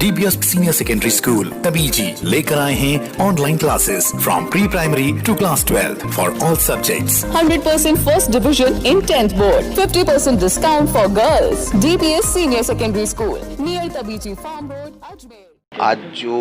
DBS Senior Secondary School, Tabiji, लेकर आए हैं online classes from pre primary to class 12 for all subjects. 100% first division in 10th board. 50% discount for girls. DBS Senior Secondary School, near Tabiji Farm Road, Ajmer. आज जो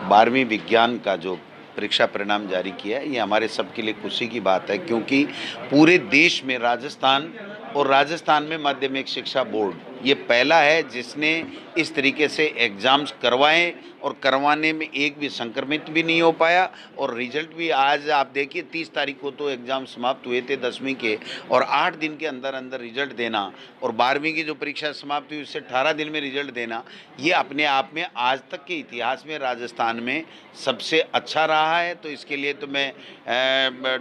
12वीं विज्ञान का जो परीक्षा परिणाम जारी किया है, ये हमारे सबके लिए खुशी की बात है, क्योंकि पूरे देश में राजस्थान में माध्यमिक शिक्षा बोर्ड ये पहला है जिसने इस तरीके से एग्ज़ाम्स करवाए और करवाने में एक भी संक्रमित भी नहीं हो पाया। और रिजल्ट भी आज आप देखिए 30 तारीख को तो एग्ज़ाम समाप्त हुए थे 10वीं के, और 8 दिन के अंदर अंदर रिजल्ट देना, और 12वीं की जो परीक्षा समाप्त हुई उससे 18 दिन में रिजल्ट देना, ये अपने आप में आज तक के इतिहास में राजस्थान में सबसे अच्छा रहा है। तो इसके लिए तो मैं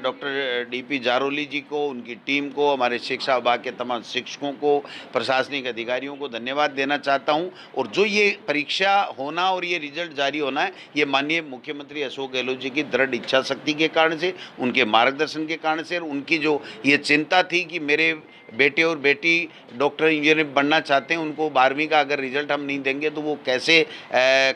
डॉक्टर DP जारोली जी को, उनकी टीम को, हमारे शिक्षा विभाग के तमाम शिक्षकों को, प्रशासनिक अधिकारियों को धन्यवाद देना चाहता हूं। और जो ये परीक्षा होना और ये रिजल्ट जारी होना है, ये माननीय मुख्यमंत्री अशोक गहलोत जी की दृढ़ इच्छा शक्ति के कारण से, उनके मार्गदर्शन के कारण से, और उनकी जो ये चिंता थी कि मेरे बेटे और बेटी डॉक्टर इंजीनियर बनना चाहते हैं, उनको 12वीं का अगर रिजल्ट हम नहीं देंगे तो वो कैसे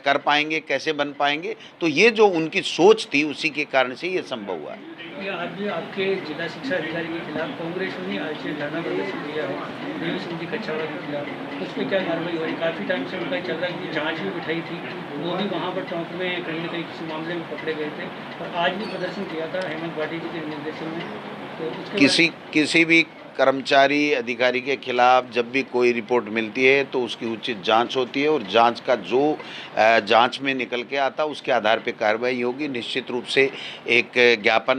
कर पाएंगे, कैसे बन पाएंगे। तो ये जो उनकी सोच थी उसी के कारण से ये संभव हुआ है। आज भी आपके जिला शिक्षा अधिकारी के खिलाफ कांग्रेस ने आज धरना प्रदर्शन किया है देवी सिंह जी कछावा के खिलाफ, उस पर क्या कार्रवाई हो रही? काफ़ी टाइम से उनका चल रहा है कि जांच भी बिठाई थी, वो भी वहाँ पर चौक में कहीं ना कहीं किसी मामले में पकड़े गए थे, और आज भी प्रदर्शन किया था हेमंत पाटिल जी के निर्देशन में। तो किसी भी कर्मचारी अधिकारी के खिलाफ जब भी कोई रिपोर्ट मिलती है तो उसकी उचित जांच होती है, और जांच का जो जांच में निकल के आता उसके आधार पे कार्रवाई होगी। निश्चित रूप से एक ज्ञापन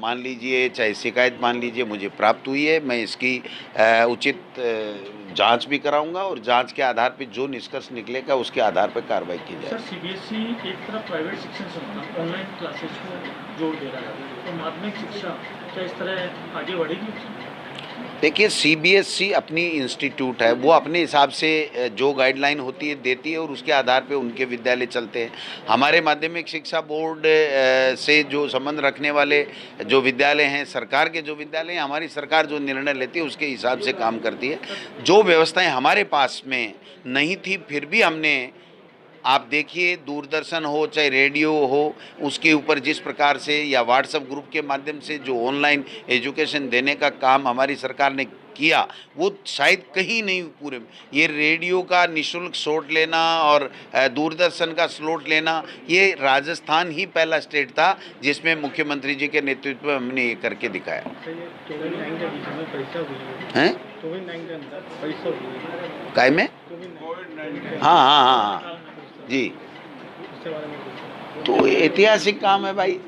मान लीजिए, चाहे शिकायत मान लीजिए, मुझे प्राप्त हुई है, मैं इसकी उचित जांच भी कराऊंगा, और जांच के आधार पे जो निष्कर्ष निकलेगा उसके आधार पर कार्रवाई की जाएगी। सर, CBSE एक तरफ प्राइवेट शिक्षण संस्था ऑनलाइन क्लासेस को जोड़ दे रहा है, तो माध्यमिक शिक्षा क्या इस तरह आगे बढ़ेगी? देखिए, CBSE अपनी इंस्टीट्यूट है, वो अपने हिसाब से जो गाइडलाइन होती है देती है, और उसके आधार पे उनके विद्यालय चलते हैं। हमारे माध्यमिक शिक्षा बोर्ड से जो संबंध रखने वाले जो विद्यालय हैं, सरकार के जो विद्यालय हैं, हमारी सरकार जो निर्णय लेती है उसके हिसाब से काम करती है। जो व्यवस्थाएं हमारे पास में नहीं थी, फिर भी हमने, आप देखिए दूरदर्शन हो चाहे रेडियो हो, उसके ऊपर जिस प्रकार से या व्हाट्सएप ग्रुप के माध्यम से जो ऑनलाइन एजुकेशन देने का काम हमारी सरकार ने किया, वो शायद कहीं नहीं पूरे। ये रेडियो का निःशुल्क स्लॉट लेना और दूरदर्शन का स्लॉट लेना, ये राजस्थान ही पहला स्टेट था जिसमें मुख्यमंत्री जी के नेतृत्व में हमने ये करके दिखाया है। काय में? हाँ जी, तो ऐतिहासिक काम है भाई,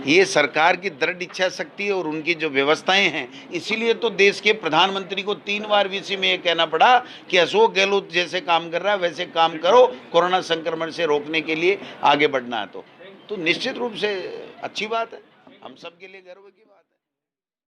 ये सरकार की दृढ़ इच्छा शक्ति है और उनकी जो व्यवस्थाएं हैं। इसीलिए तो देश के प्रधानमंत्री को 3 बार VC में ये कहना पड़ा कि अशोक गहलोत जैसे काम कर रहा है वैसे काम करो, कोरोना संक्रमण से रोकने के लिए आगे बढ़ना है। तो निश्चित रूप से अच्छी बात है, हम सब के लिए गर्व की बात।